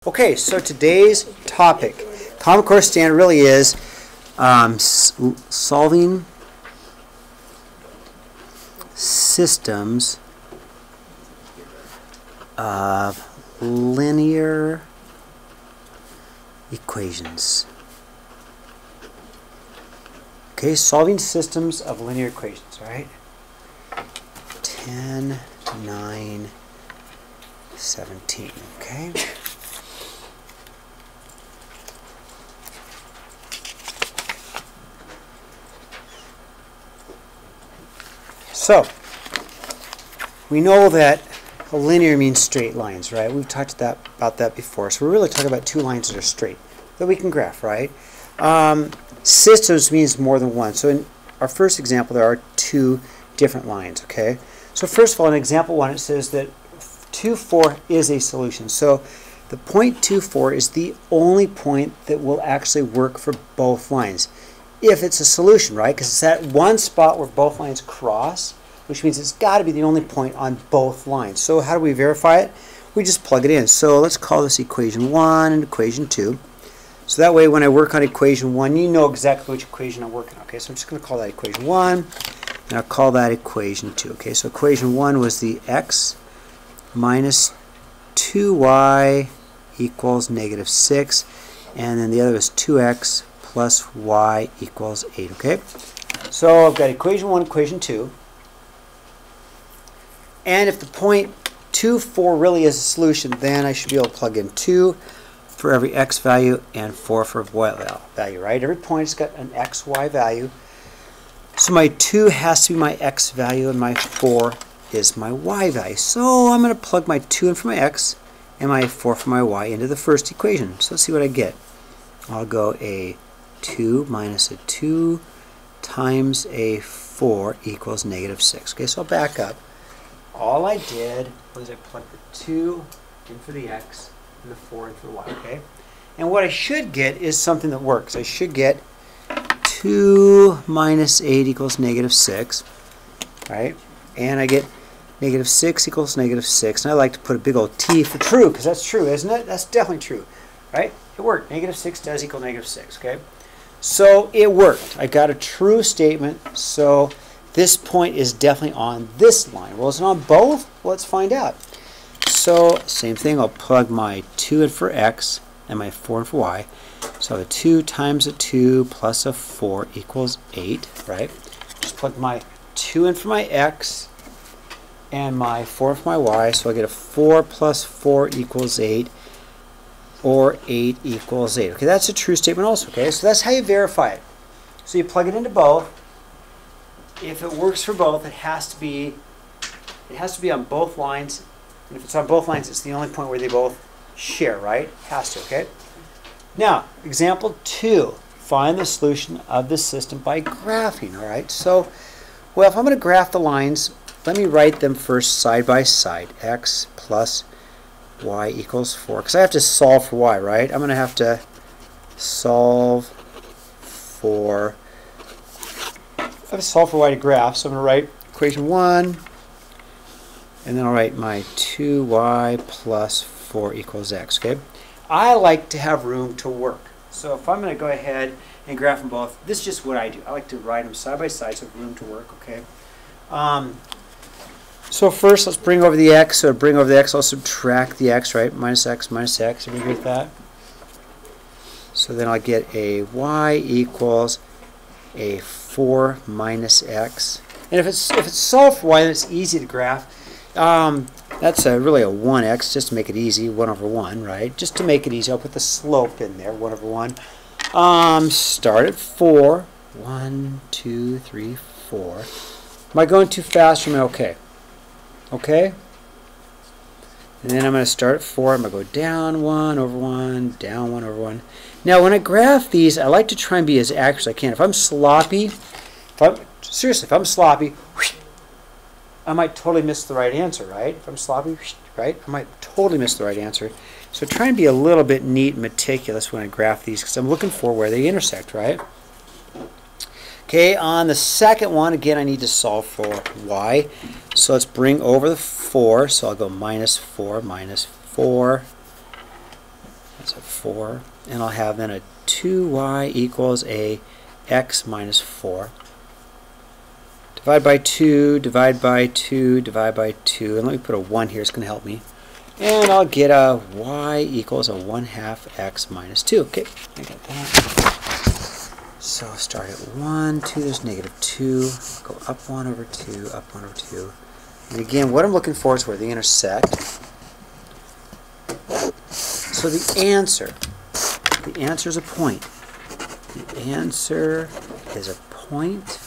Okay, so today's topic, Common Core Standard, really is solving systems of linear equations. Okay, solving systems of linear equations, right? 10, 9, 17, okay? So, we know that a linear means straight lines, right? We've talked about that before. So we're really talking about two lines that are straight that we can graph, right? Systems means more than one. So in our first example, there are two different lines, okay? So first of all, in example 1, it says that 2, 4 is a solution. So the point 2, 4 is the only point that will actually work for both lines if it's a solution, right? Because it's that one spot where both lines cross, which means it's got to be the only point on both lines. So how do we verify it? We just plug it in. So let's call this equation 1 and equation 2. So that way when I work on equation 1, you know exactly which equation I'm working on. Okay, so I'm just going to call that equation 1, and I'll call that equation 2. Okay, so equation 1 was the x minus 2y equals negative 6, and then the other was 2x plus y equals 8. Okay, so I've got equation 1, equation 2. And if the point 2, 4 really is a solution, then I should be able to plug in 2 for every x value and 4 for y value, right? Every point's got an x, y value. So my 2 has to be my x value and my 4 is my y value. So I'm going to plug my 2 in for my x and my 4 for my y into the first equation. So let's see what I get. I'll go a 2 minus a 2 times a 4 equals negative 6. Okay, so I'll back up. All I did was I plugged the 2 in for the x and the 4 in for the y, okay? And what I should get is something that works. I should get 2 minus 8 equals negative 6, right? And I get negative 6 equals negative 6. And I like to put a big old T for true, because that's true, isn't it? That's definitely true, right? It worked. Negative 6 does equal negative 6, okay? So it worked. I got a true statement, so this point is definitely on this line. Well, is it on both? Well, let's find out. So, same thing. I'll plug my 2 in for x and my 4 in for y. So, a 2 times a 2 plus a 4 equals 8, right? Just plug my 2 in for my x and my 4 in for my y. So, I get a 4 plus 4 equals 8, or 8 equals 8. Okay, that's a true statement also, okay? So, that's how you verify it. So, you plug it into both. If it works for both, it has to be on both lines. And if it's on both lines, it's the only point where they both share, right? Has to, okay? Now, example 2. Find the solution of the system by graphing, all right? So, well, if I'm going to graph the lines, let me write them first side by side. X plus y equals 4. Because I have to solve for y, right? I'm going to have to solve for y to graph, so I'm going to write equation 1, and then I'll write my 2y plus 4 equals x, okay? I like to have room to work. So if I'm going to go ahead and graph them both, this is just what I do. I like to write them side by side so I have room to work, okay? So first, let's bring over the x. So to bring over the x, I'll subtract the x, right? Minus x, everybody agree with that? So then I'll get a y equals a 4 minus x. And if it's solved for y, then it's easy to graph. That's really a 1x, just to make it easy, 1 over 1, right? Just to make it easy, I'll put the slope in there, 1 over 1. Start at 4. 1, 2, 3, 4. Am I going too fast or am I okay? Okay? And then I'm going to start at 4. I'm going to go down 1 over 1, down 1 over 1. Now, when I graph these, I like to try and be as accurate as I can. If I'm sloppy, if I'm sloppy, I might totally miss the right answer, right? If I'm sloppy, right, I might totally miss the right answer. So try and be a little bit neat and meticulous when I graph these, because I'm looking for where they intersect, right? Okay, on the second one, again, I need to solve for y. So let's bring over the 4. So I'll go minus 4, So 4. And I'll have then a 2y equals a x minus 4. Divide by 2, divide by 2, divide by 2. And let me put a 1 here. It's going to help me. And I'll get a y equals a 1/2 x minus 2. Okay, I got that. So start at 1, 2, there's negative 2. Go up 1 over 2, up 1 over 2. And again, what I'm looking for is where they intersect. So the answer is a point. The answer is a point.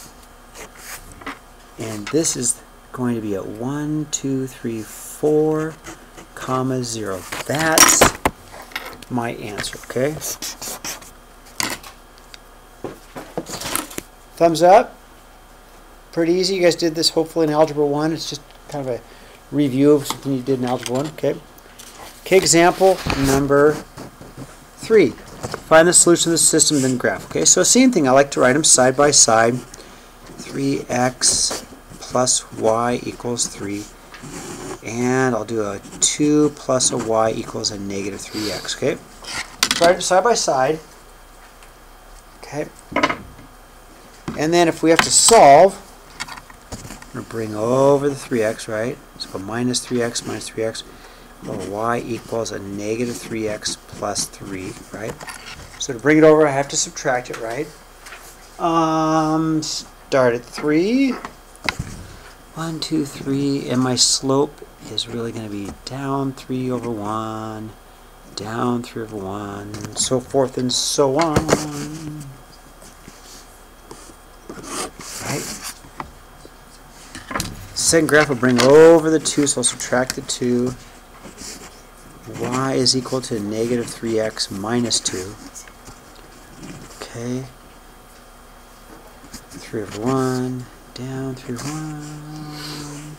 And this is going to be at 1, 2, 3, 4, comma 0. That's my answer, okay? Thumbs up. Pretty easy. You guys did this hopefully in Algebra 1. It's just kind of a review of something you did in Algebra 1, okay? Okay, example number 3. Find the solution of the system, then graph. Okay, so same thing. I like to write them side by side. 3x plus y equals 3. And I'll do a 2 plus a y equals a negative 3x. Okay, write it side by side. Okay, and then if we have to solve, I'm going to bring over the 3x, right? So minus 3x minus 3x. Well, y equals a negative 3x plus 3, right? So to bring it over, I have to subtract it, right? Start at 3. 1, 2, 3, and my slope is really going to be down 3 over 1, down 3 over 1, so forth and so on. Right? Second graph will bring over the 2, so I'll subtract the 2. Y is equal to negative 3x minus 2. Okay. 3 over 1, down 3 over 1.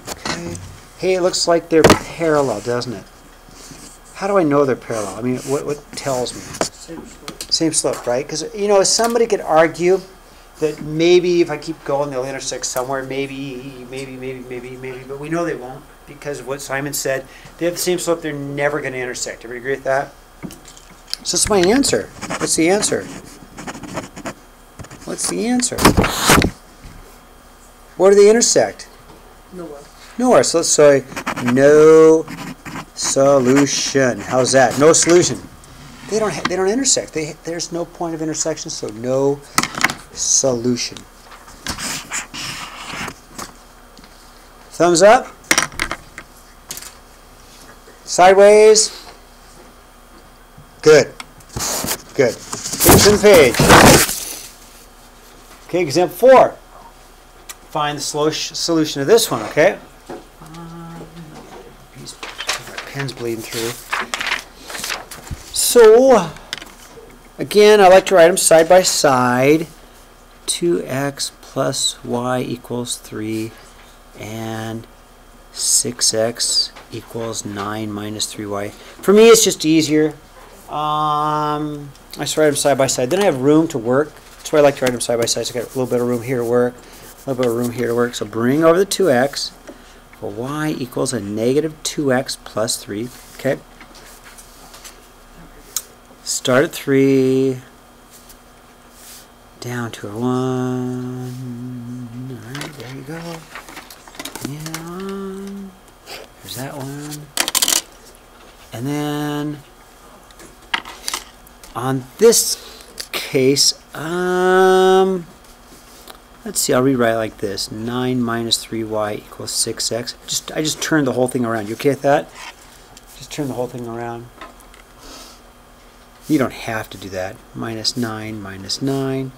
Okay. Hey, it looks like they're parallel, doesn't it? How do I know they're parallel? I mean, what tells me? Same slope, right? Because, you know, somebody could argue that maybe if I keep going, they'll intersect somewhere. Maybe, but we know they won't because of what Simon said. They have the same slope. They're never going to intersect. Everybody agree with that? So that's my answer. What's the answer? What's the answer? Where do they intersect? Nowhere. Nowhere. So let's say no solution. How's that? No solution. They don't intersect. There's no point of intersection, so no solution. Thumbs up. Sideways. Good. Good. Turn the page. Okay, example 4. Find the solution of this one, okay? My pen's bleeding through. So, again, I like to write them side by side. 2x plus y equals 3 and 6x equals 9 minus 3y. For me, it's just easier. I just write them side by side. Then I have room to work. That's why I like to write them side by side. So I got a little bit of room here to work, a little bit of room here to work. So bring over the 2x. Well, y equals a negative 2x plus 3. Okay. Start at 3. Down to a 1. Alright, there you go. Yeah. There's that one. And then on this case, let's see, I'll rewrite it like this. 9 minus 3y equals 6x. I just turned the whole thing around. You okay with that? Just turn the whole thing around. You don't have to do that. Minus 9 minus 9.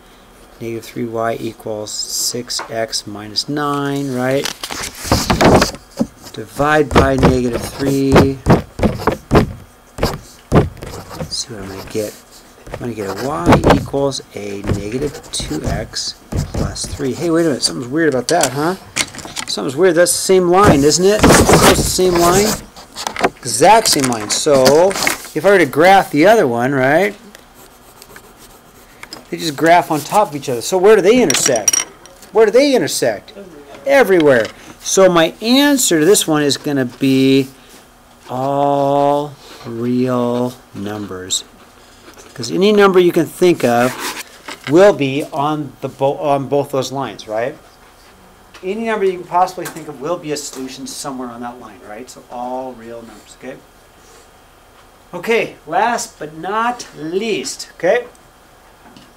Negative 3y equals 6x minus 9, right? Divide by negative 3. Let's see what I'm going to get. I'm going to get a y equals a negative 2x plus 3. Hey, wait a minute. Something's weird about that, huh? Something's weird. That's the same line, isn't it? That's the same line? Exact same line. So, if I were to graph the other one, right? They just graph on top of each other. So where do they intersect? Where do they intersect? Everywhere. So my answer to this one is going to be all real numbers. Because any number you can think of will be on both those lines, right? Any number you can possibly think of will be a solution somewhere on that line, right? So all real numbers, okay? Okay, last but not least, okay?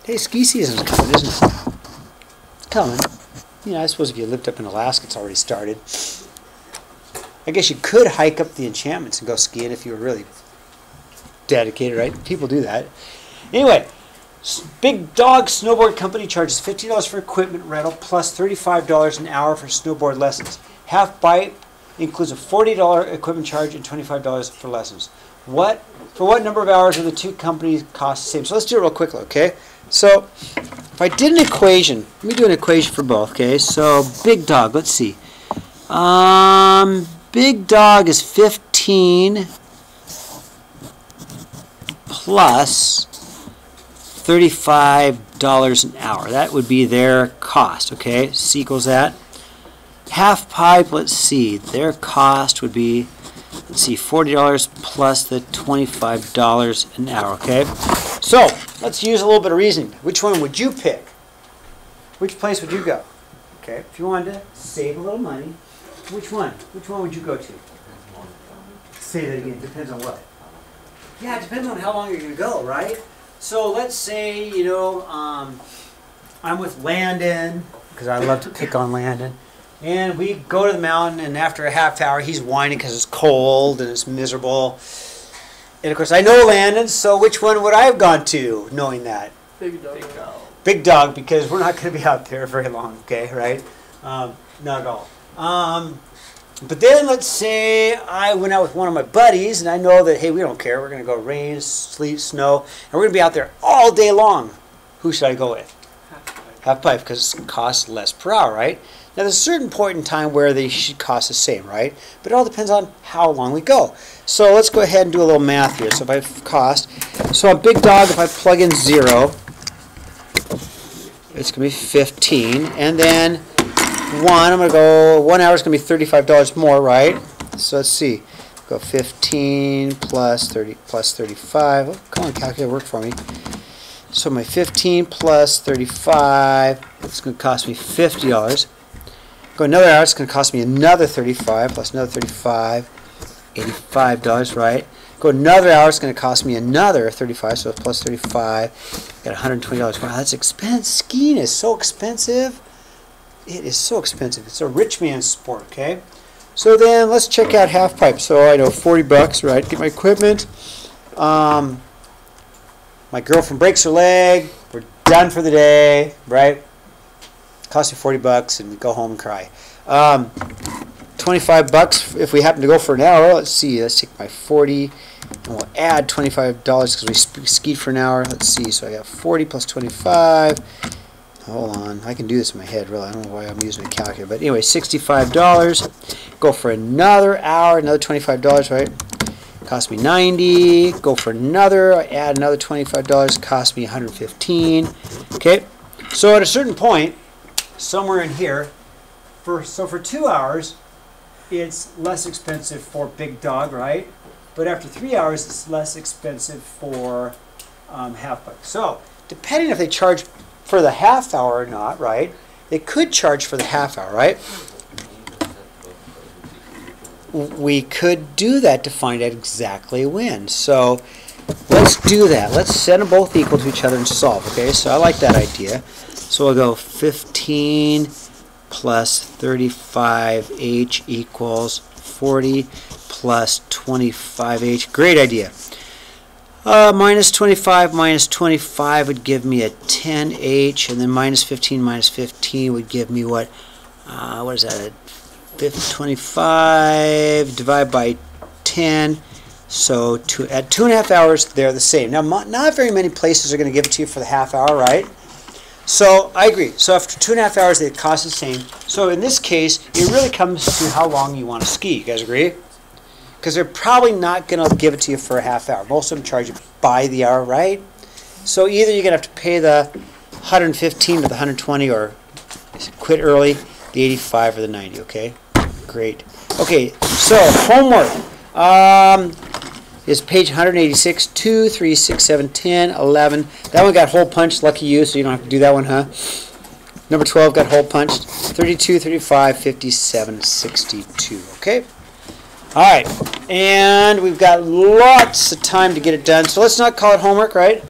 Hey, ski season's coming, isn't it? It's coming. You know, I suppose if you lived up in Alaska, it's already started. I guess you could hike up the enchantments and go skiing if you were really dedicated, right? People do that. Anyway, Big Dog Snowboard Company charges $50 for equipment rental plus $35 an hour for snowboard lessons. Half Pipe includes a $40 equipment charge and $25 for lessons. For what number of hours are the two companies cost the same? So let's do it real quickly, okay? So if I did an equation, let me do an equation for both, okay? So Big Dog, let's see. Big Dog is 15 plus $35 an hour. That would be their cost, okay? C equals that. Half Pipe, let's see, their cost would be, let's see, $40 plus the $25 an hour, okay? So, let's use a little bit of reasoning. Which one would you pick? Which place would you go? Okay, if you wanted to save a little money, which one? Which one would you go to? Say that again, depends on what? Yeah, it depends on how long you're going to go, right? So let's say, you know, I'm with Landon, because I love to pick on Landon, and we go to the mountain, and after a half hour, he's whining because it's cold and it's miserable. And of course, I know Landon, so which one would I have gone to, knowing that? Big Dog. Big Dog. Big Dog, because we're not going to be out there very long, okay, right? Not at all. But then let's say I went out with one of my buddies, and I know that, hey, we don't care. We're going to go rain, sleet, snow, and we're going to be out there all day long. Who should I go with? Half Pipe, because it costs less per hour, right? Now, there's a certain point in time where they should cost the same, right? But it all depends on how long we go. So let's go ahead and do a little math here. So if I cost, so on Big Dog, if I plug in 0, it's going to be 15, and then 1, I'm going to go, 1 hour is going to be $35 more, right? So let's see. Go 15 plus 30 plus 35. Oh, come on, calculator, work for me. So my 15 plus 35, it's going to cost me $50. Go another hour, it's going to cost me another 35 plus another 35, $85, right? Go another hour, it's going to cost me another 35, so plus 35, got $120. Wow, that's expensive. Skiing is so expensive. It is so expensive. It's a rich man's sport, okay? So then let's check out Half Pipe. So I know 40 bucks, right? Get my equipment. My girlfriend breaks her leg. We're done for the day, right? Costs me 40 bucks and we go home and cry. 25 bucks if we happen to go for an hour. Let's see. Let's take my 40 and we'll add $25 because we skied for an hour. Let's see. So I got 40 plus 25. Hold on, I can do this in my head, really. I don't know why I'm using a calculator. But anyway, $65. Go for another hour, another $25, right? Cost me $90. Go for another, add another $25. Cost me $115. Okay, so at a certain point, somewhere in here, for 2 hours, it's less expensive for Big Dog, right? But after 3 hours, it's less expensive for Half Pipe. So, depending if they charge for the half hour or not, right? They could charge for the half hour, right? We could do that to find out exactly when. So let's do that. Let's set them both equal to each other and solve, okay? So I like that idea. So we'll go 15 plus 35h equals 40 plus 25h. Great idea. Minus 25 minus 25 would give me a 10h, and then minus 15 would give me what is that? 25 divided by 10. So at 2.5 hours, they're the same. Now, not very many places are going to give it to you for the half hour, right? So I agree. So after 2.5 hours, they cost the same. So in this case, it really comes to how long you want to ski. You guys agree? Because they're probably not going to give it to you for a half hour. Most of them charge you by the hour, right? So either you're going to have to pay the 115 or the 120 or quit early, the 85 or the 90, okay? Great. Okay, so homework. is page 186, 2, 3, 6, 7, 10, 11. That one got hole punched. Lucky you, so you don't have to do that one, huh? Number 12 got hole punched. 32, 35, 57, 62. Okay? All right. And we've got lots of time to get it done. So let's not call it homework, right?